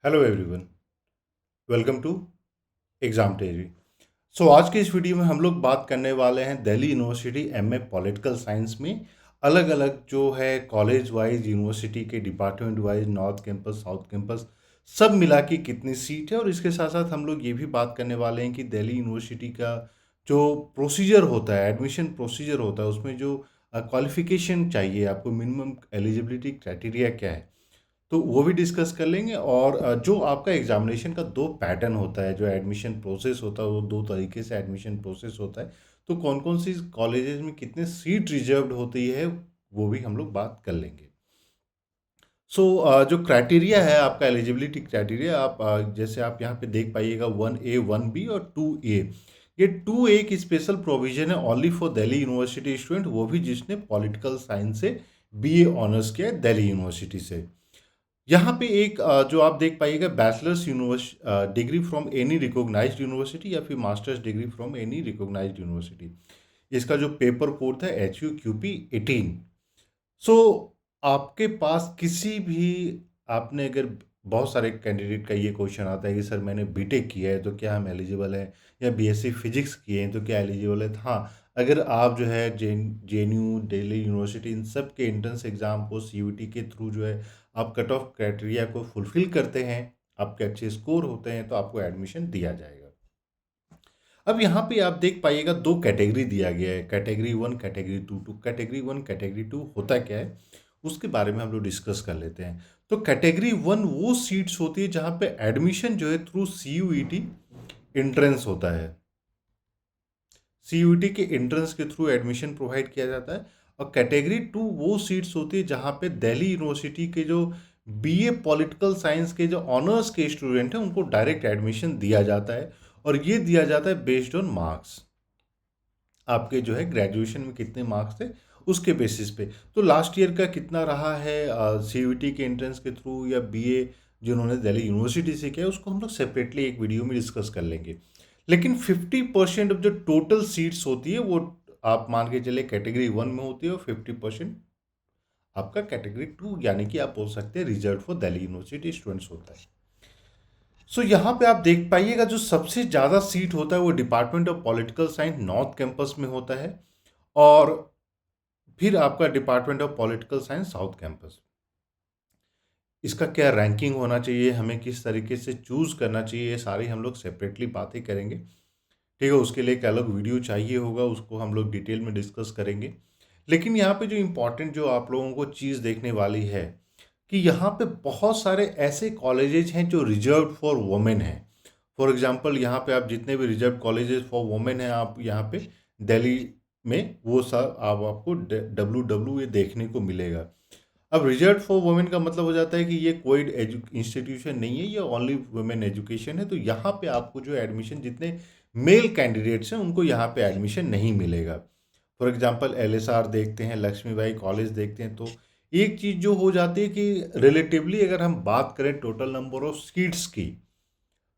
Hello everyone, welcome to exam Terry. आज के इस वीडियो में हम लोग बात करने वाले हैं Delhi university MA political science में अलग अलग जो है कॉलेज वाइज यूनिवर्सिटी के department wise north campus south campus सब मिला के कितनी सीट है। और इसके साथ साथ हम लोग ये भी बात करने वाले हैं कि दिल्ली यूनिवर्सिटी का जो प्रोसीजर होता है, एडमिशन प्रोसीजर होता है, उसमें जो क्वालिफिकेशन चाहिए आपको, मिनिमम एलिजिबिलिटी क्राइटेरिया क्या है, तो वो भी डिस्कस कर लेंगे। और जो आपका एग्जामिनेशन का दो पैटर्न होता है, जो एडमिशन प्रोसेस होता है, वो दो तरीके से एडमिशन प्रोसेस होता है। तो कौन कौन सी कॉलेजेस में कितने सीट रिजर्व्ड होती है, वो भी हम लोग बात कर लेंगे। जो क्राइटेरिया है आपका, एलिजिबिलिटी क्राइटेरिया, आप जैसे आप यहाँ पे देख पाइएगा 1A 1B और 2A। ये 2A की स्पेशल प्रोविजन है only for Delhi university student, वो भी जिसने पॉलिटिकल साइंस से बीए ऑनर्स किया है दिल्ली यूनिवर्सिटी से। यहाँ पे एक जो आप देख पाइएगा, bachelor's degree from any recognised university या फिर master's degree from any recognised university. इसका जो पेपर कोड था HUQP 18। सो आपके पास किसी भी, आपने अगर, बहुत सारे कैंडिडेट का ये क्वेश्चन आता है कि सर मैंने बीटेक किया है तो क्या हम एलिजिबल हैं, या बीएससी फिजिक्स किए हैं तो क्या एलिजिबल है। हाँ, अगर आप जो है JNU दिल्ली यूनिवर्सिटी इन सब के एंट्रेंस एग्जाम को CUET के थ्रू जो है आप कट ऑफ क्राइटेरिया को फुलफिल करते हैं, आपके अच्छे स्कोर होते हैं, तो आपको एडमिशन दिया जाएगा। अब यहाँ पे आप देख पाइएगा दो कैटेगरी दिया गया है, कैटेगरी 1 कैटेगरी 2। तो कैटेगरी 1 कैटेगरी 2 होता क्या है, उसके बारे में हम लोग डिस्कस कर लेते हैं। तो कैटेगरी 1 वो सीट्स होती है जहाँ पे एडमिशन जो है थ्रू CUET एंट्रेंस होता है। CUET के एंट्रेंस के थ्रू एडमिशन प्रोवाइड किया जाता है। और कैटेगरी 2 वो सीट्स होती है जहाँ पे दिल्ली यूनिवर्सिटी के जो BA पॉलिटिकल साइंस के जो ऑनर्स के स्टूडेंट हैं उनको डायरेक्ट एडमिशन दिया जाता है। और ये दिया जाता है बेस्ड ऑन मार्क्स, आपके जो है ग्रेजुएशन में कितने मार्क्स थे उसके बेसिस पे। तो लास्ट ईयर का कितना रहा है CUET के एंट्रेंस के थ्रू या BA जिन्होंने दिल्ली यूनिवर्सिटी से किया, उसको हम लोग सेपरेटली एक वीडियो में डिस्कस कर लेंगे। लेकिन 50% ऑफ जो टोटल सीट्स होती है वो आप मान के चले कैटेगरी 1 में होती है, और 50% आपका कैटेगरी 2 यानी कि आप बोल सकते हैं reserve for Delhi university students होता है। यहाँ पे आप देख पाइएगा जो सबसे ज़्यादा सीट होता है वो department of political science north campus में होता है। और फिर आपका department of political science south campus. इसका क्या रैंकिंग होना चाहिए, हमें किस तरीके से चूज़ करना चाहिए, ये सारी हम लोग सेपरेटली बातें करेंगे। ठीक है, उसके लिए एक अलग वीडियो चाहिए होगा, उसको हम लोग डिटेल में डिस्कस करेंगे। लेकिन यहाँ पे जो इम्पोर्टेंट जो आप लोगों को चीज़ देखने वाली है कि यहाँ पे बहुत सारे ऐसे कॉलेजेस हैं जो रिजर्व्ड फॉर वुमेन हैं। फॉर एग्जांपल यहाँ पे आप जितने भी रिजर्व कॉलेजेस फॉर वुमेन हैं, आप यहाँ पे दिल्ली में वो सब आप आपको WW ये देखने को मिलेगा। अब रिजर्व फॉर वुमेन का मतलब हो जाता है कि ये कोई इंस्टीट्यूशन नहीं है, ये ओनली वुमेन एजुकेशन है। तो यहाँ पे आपको जो एडमिशन, जितने मेल कैंडिडेट्स हैं उनको यहाँ पे एडमिशन नहीं मिलेगा। फॉर एग्जांपल LSR देखते हैं, लक्ष्मीबाई कॉलेज देखते हैं, तो एक चीज़ जो हो जाती है कि रिलेटिवली अगर हम बात करें टोटल नंबर ऑफ सीट्स की,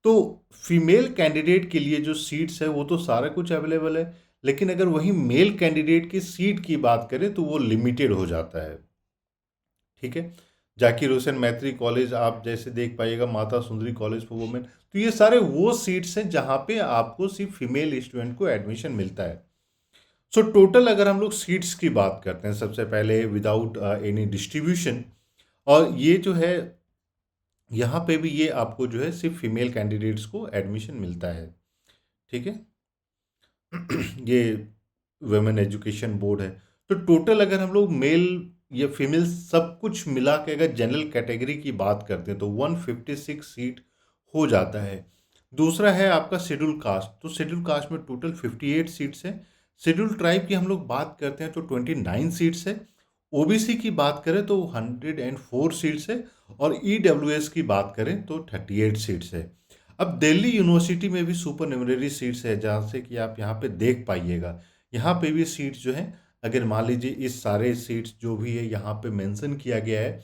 तो फीमेल कैंडिडेट के लिए जो सीट्स है वो तो सारा कुछ अवेलेबल है। लेकिन अगर वही मेल कैंडिडेट की सीट की बात करें तो वो लिमिटेड हो जाता है। ठीक है, जाकिर हुसैन मैत्री कॉलेज आप जैसे देख पाइएगा, Mata Sundari college for women, तो ये सारे वो सीट्स हैं जहाँ पे आपको सिर्फ फीमेल स्टूडेंट को एडमिशन मिलता है। टोटल अगर हम लोग सीट्स की बात करते हैं, सबसे पहले विदाउट एनी डिस्ट्रीब्यूशन, और ये जो है यहाँ पे भी ये आपको जो है सिर्फ फीमेल कैंडिडेट्स को एडमिशन मिलता है। ठीक है, ये वुमेन एजुकेशन बोर्ड है। तो टोटल अगर हम लोग मेल या फीमेल सब कुछ मिला के अगर जनरल कैटेगरी की बात करते हैं तो 156 सीट हो जाता है। दूसरा है आपका शेड्यूल कास्ट, तो शेड्यूल कास्ट में टोटल 58 सीट्स हैं। शेड्यूल ट्राइब की हम लोग बात करते हैं तो 29 सीट्स है। OBC की बात करें तो 104 सीट्स है। और EWS की बात करें तो 38 सीट्स है। अब दिल्ली यूनिवर्सिटी में भी सुपर न्यूमररी सीट्स है, जहाँ से कि आप यहाँ पे देख पाइएगा, यहाँ पे भी सीट्स जो हैं, अगर मान लीजिए इस सारे सीट्स जो भी है यहाँ पे मेंशन किया गया है,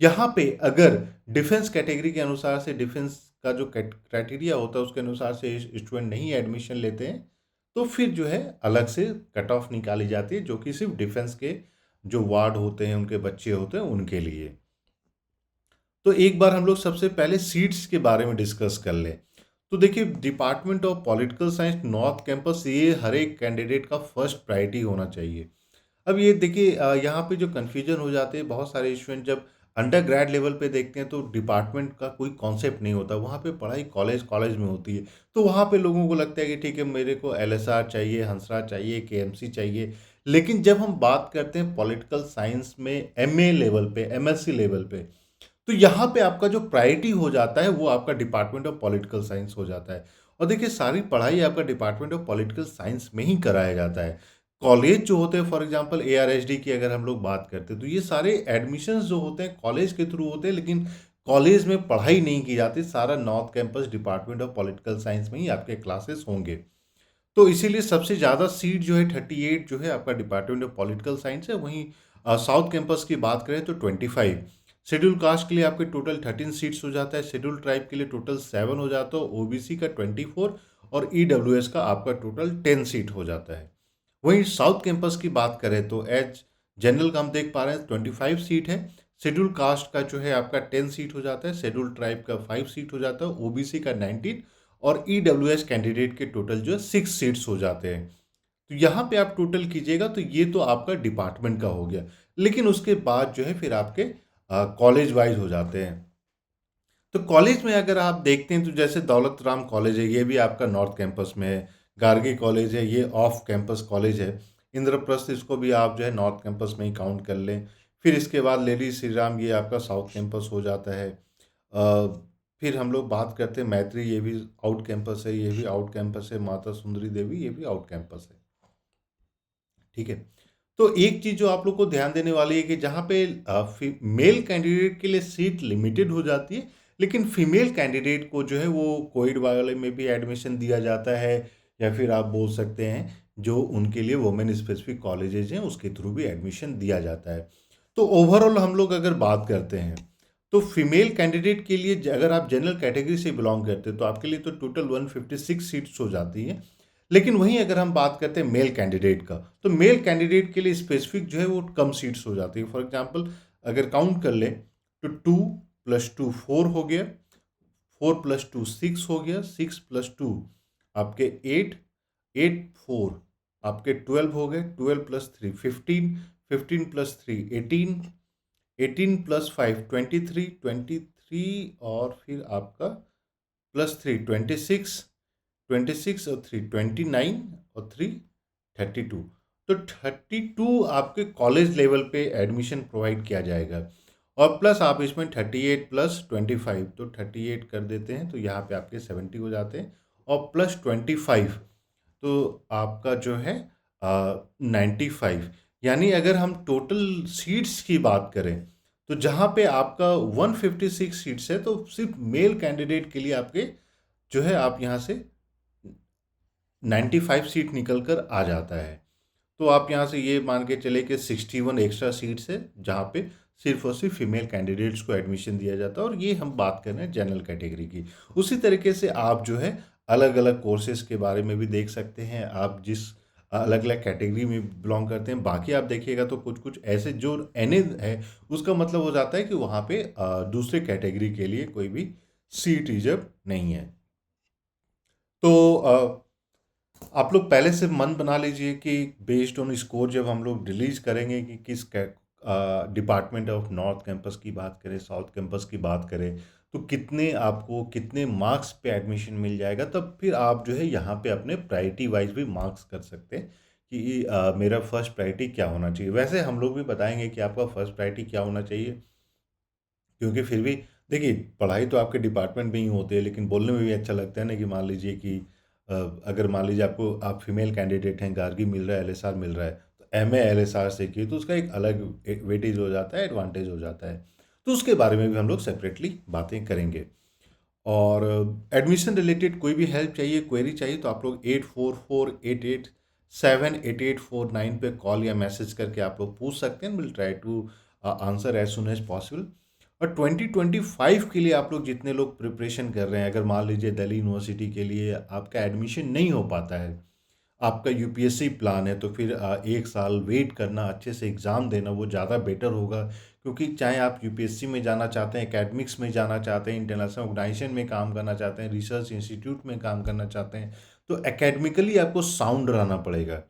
यहाँ पे अगर डिफेंस कैटेगरी के अनुसार से, डिफेंस का जो क्राइटेरिया होता है उसके अनुसार से स्टूडेंट नहीं एडमिशन लेते हैं, तो फिर जो है अलग से कट ऑफ निकाली जाती है, जो कि सिर्फ डिफेंस के जो वार्ड होते हैं, उनके बच्चे होते हैं, उनके लिए। तो एक बार हम लोग सबसे पहले सीट्स के बारे में डिस्कस कर लें। तो देखिए, department of political science north campus, ये हर एक कैंडिडेट का फर्स्ट प्रायोरिटी होना चाहिए। अब ये देखिए, यहाँ पे जो कन्फ्यूजन हो जाते हैं, बहुत सारे स्टूडेंट जब अंडर ग्रेड लेवल पे देखते हैं तो डिपार्टमेंट का कोई कॉन्सेप्ट नहीं होता, वहाँ पे पढ़ाई कॉलेज कॉलेज में होती है। तो वहाँ पे लोगों को लगता है कि ठीक है, मेरे को एलएसआर चाहिए, हंसराज चाहिए, केएमसी चाहिए। लेकिन जब हम बात करते हैं पॉलिटिकल साइंस में एमए लेवल पे, एमएससी लेवल पे, तो यहाँ पे आपका जो प्रायोरिटी हो जाता है वो आपका डिपार्टमेंट ऑफ पॉलिटिकल साइंस हो जाता है। और देखिए, सारी पढ़ाई आपका डिपार्टमेंट ऑफ पॉलिटिकल साइंस में ही कराया जाता है। कॉलेज जो होते हैं, फॉर एग्जांपल एआरएसडी की अगर हम लोग बात करते हैं, तो ये सारे एडमिशन्स जो होते हैं कॉलेज के थ्रू होते हैं, लेकिन कॉलेज में पढ़ाई नहीं की जाती। सारा north campus department of political science में ही आपके क्लासेस होंगे। तो इसीलिए सबसे ज़्यादा सीट जो है 38 जो है आपका डिपार्टमेंट ऑफ पॉलिटिकल साइंस है। वहीं साउथ कैंपस की बात करें तो 25। शेड्यूल कास्ट के लिए आपके टोटल 13 सीट्स हो जाता है, शेड्यूल ट्राइब के लिए टोटल 7 हो जाता है, ओबीसी का 24 और ईडब्ल्यूएस का आपका टोटल 10 सीट हो जाता है। वहीं साउथ कैंपस की बात करें तो एज जनरल का हम देख पा रहे हैं 25 सीट है, शेड्यूल कास्ट का जो है आपका 10 सीट हो जाता है, शेड्यूल ट्राइब का 5 सीट हो जाता है, ओबीसी का 19 और ईडब्ल्यूएस कैंडिडेट के टोटल जो है 6 सीट्स हो जाते हैं। तो यहाँ पे आप टोटल कीजिएगा तो ये तो आपका डिपार्टमेंट का हो गया। लेकिन उसके बाद जो है फिर आपके कॉलेज वाइज हो जाते हैं। तो कॉलेज में अगर आप देखते हैं तो जैसे दौलत राम कॉलेज है, ये भी आपका नॉर्थ कैंपस में है। गार्गी कॉलेज है, ये ऑफ कैंपस कॉलेज है। इंद्रप्रस्थ, इसको भी आप जो है नॉर्थ कैंपस में ही काउंट कर लें। फिर इसके बाद लेडी श्री राम, ये आपका साउथ कैंपस हो जाता है। फिर हम लोग बात करते हैं मैत्री, ये भी आउट कैंपस है, ये भी आउट कैंपस है। माता सुंदरी देवी, ये भी आउट कैंपस है। ठीक है। तो एक चीज़ जो आप लोग को ध्यान देने वाली है कि जहाँ पे मेल कैंडिडेट के लिए सीट लिमिटेड हो जाती है, लेकिन फीमेल कैंडिडेट को जो है वो कोविड वाले में भी एडमिशन दिया जाता है, या फिर आप बोल सकते हैं जो उनके लिए वुमेन स्पेसिफिक कॉलेजेज हैं उसके थ्रू भी एडमिशन दिया जाता है। तो ओवरऑल हम लोग अगर बात करते हैं तो फीमेल कैंडिडेट के लिए अगर आप जनरल कैटेगरी से बिलोंग करते हैं तो आपके लिए तो टोटल 156 सीट्स हो जाती हैं। लेकिन वहीं अगर हम बात करते हैं मेल कैंडिडेट का, तो मेल कैंडिडेट के लिए स्पेसिफिक जो है वो कम सीट्स हो जाती है। फॉर एग्जांपल अगर काउंट कर लें तो 2 + 2 4 हो गया, 4 + 2 6 हो गया, 6 + 2 आपके 8, 8 4 आपके 12 हो गए, 12 + 3 15, 15 + 3 18, 18 + 5 23, 23 और फिर आपका +3 26, 26 और 3 29 और 3 32। तो 32 आपके कॉलेज लेवल पे एडमिशन प्रोवाइड किया जाएगा। और प्लस आप इसमें 38 + 25, तो 38 कर देते हैं तो यहाँ पे आपके 70 हो जाते हैं, और +25 तो आपका जो है 95। यानी अगर हम टोटल सीट्स की बात करें तो जहाँ पे आपका 156 सीट्स है, तो सिर्फ मेल कैंडिडेट के लिए आपके जो है आप यहाँ से 95 सीट निकल कर आ जाता है। तो आप यहाँ से ये मान के चले कि 61 एक्स्ट्रा सीट्स है जहाँ पे सिर्फ और सिर्फ फीमेल कैंडिडेट्स को एडमिशन दिया जाता है, और ये हम बात कर रहे हैं जनरल कैटेगरी की। उसी तरीके से आप जो है अलग अलग कोर्सेज के बारे में भी देख सकते हैं, आप जिस अलग अलग कैटेगरी में बिलोंग करते हैं। बाकी आप देखिएगा तो कुछ कुछ ऐसे जो एन है, उसका मतलब हो जाता है कि वहाँ पे दूसरे कैटेगरी के लिए कोई भी सीट रिजर्व नहीं है। तो आप लोग पहले से मन बना लीजिए कि बेस्ड ऑन स्कोर जब हम लोग रिलीज करेंगे कि किस डिपार्टमेंट ऑफ नॉर्थ कैंपस की बात करें, साउथ कैंपस की बात करें, तो कितने आपको कितने मार्क्स पे एडमिशन मिल जाएगा, तब फिर आप जो है यहाँ पे अपने प्रायोरिटी वाइज भी मार्क्स कर सकते हैं कि मेरा फर्स्ट प्रायोरिटी क्या होना चाहिए। वैसे हम लोग भी बताएंगे कि आपका फर्स्ट प्रायोरिटी क्या होना चाहिए, क्योंकि फिर भी देखिए, पढ़ाई तो आपके डिपार्टमेंट में ही होती है, लेकिन बोलने में भी अच्छा लगता है ना कि मान लीजिए कि अगर मान लीजिए आपको आप फीमेल कैंडिडेट हैं, गार्गी मिल रहा है, एलएसआर मिल रहा है, तो एमए एलएसआर से किए तो उसका एक अलग वेटेज हो जाता है, एडवांटेज हो जाता है। तो उसके बारे में भी हम लोग सेपरेटली बातें करेंगे। और एडमिशन रिलेटेड कोई भी हेल्प चाहिए, क्वेरी चाहिए, तो आप लोग 8448878849 पे कॉल या मैसेज करके आप लोग पूछ सकते हैं। Will try to answer as soon as possible. और 2025 के लिए आप लोग जितने लोग प्रिपरेशन कर रहे हैं, अगर मान लीजिए दिल्ली यूनिवर्सिटी के लिए आपका एडमिशन नहीं हो पाता है, आपका यूपीएससी प्लान है तो फिर 1 साल वेट करना, अच्छे से एग्ज़ाम देना वो ज़्यादा बेटर होगा। क्योंकि चाहे आप यूपीएससी में जाना चाहते हैं, एकेडमिक्स में जाना चाहते हैं, इंटरनेशनल ऑर्गेनाइजेशन में काम करना चाहते हैं, रिसर्च इंस्टीट्यूट में काम करना चाहते हैं, तो एकेडमिकली आपको साउंड रहना पड़ेगा।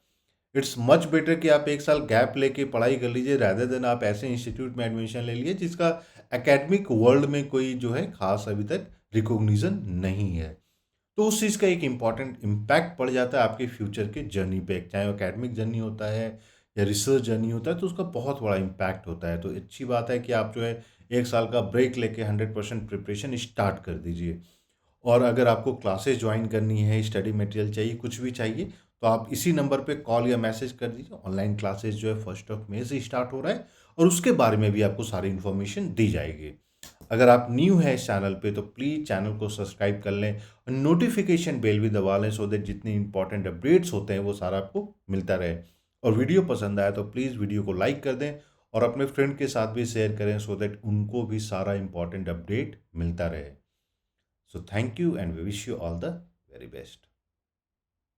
इट्स मच बेटर कि आप 1 साल गैप लेके पढ़ाई कर लीजिए रादर देन आप ऐसे इंस्टीट्यूट में एडमिशन ले लिए जिसका एकेडमिक वर्ल्ड में कोई जो है खास अभी तक रिकॉग्निशन नहीं है। तो उस चीज़ का एक इम्पॉर्टेंट इम्पैक्ट पड़ जाता है आपके फ्यूचर के जर्नी पे, चाहे वो एकेडमिक जर्नी होता है या रिसर्च जर्नी होता है, तो उसका बहुत बड़ा इम्पैक्ट होता है। तो अच्छी बात है कि आप जो है 1 साल का ब्रेक लेके 100% प्रिपरेशन स्टार्ट कर दीजिए। और अगर आपको क्लासेस ज्वाइन करनी है, स्टडी मटेरियल चाहिए, कुछ भी चाहिए, तो आप इसी नंबर पे कॉल या मैसेज कर दीजिए। ऑनलाइन क्लासेस जो है 1 मई से स्टार्ट हो रहा है और उसके बारे में भी आपको सारी इन्फॉर्मेशन दी जाएगी। अगर आप न्यू हैं इस चैनल पे तो प्लीज़ चैनल को सब्सक्राइब कर लें और नोटिफिकेशन बेल भी दबा लें, सो दैट जितनी इंपॉर्टेंट अपडेट्स होते हैं वो सारा आपको मिलता रहे। और वीडियो पसंद आया तो प्लीज़ वीडियो को लाइक कर दें और अपने फ्रेंड के साथ भी शेयर करें, सो दैट उनको भी सारा इंपॉर्टेंट अपडेट मिलता रहे। So thank you and we wish you all the very best.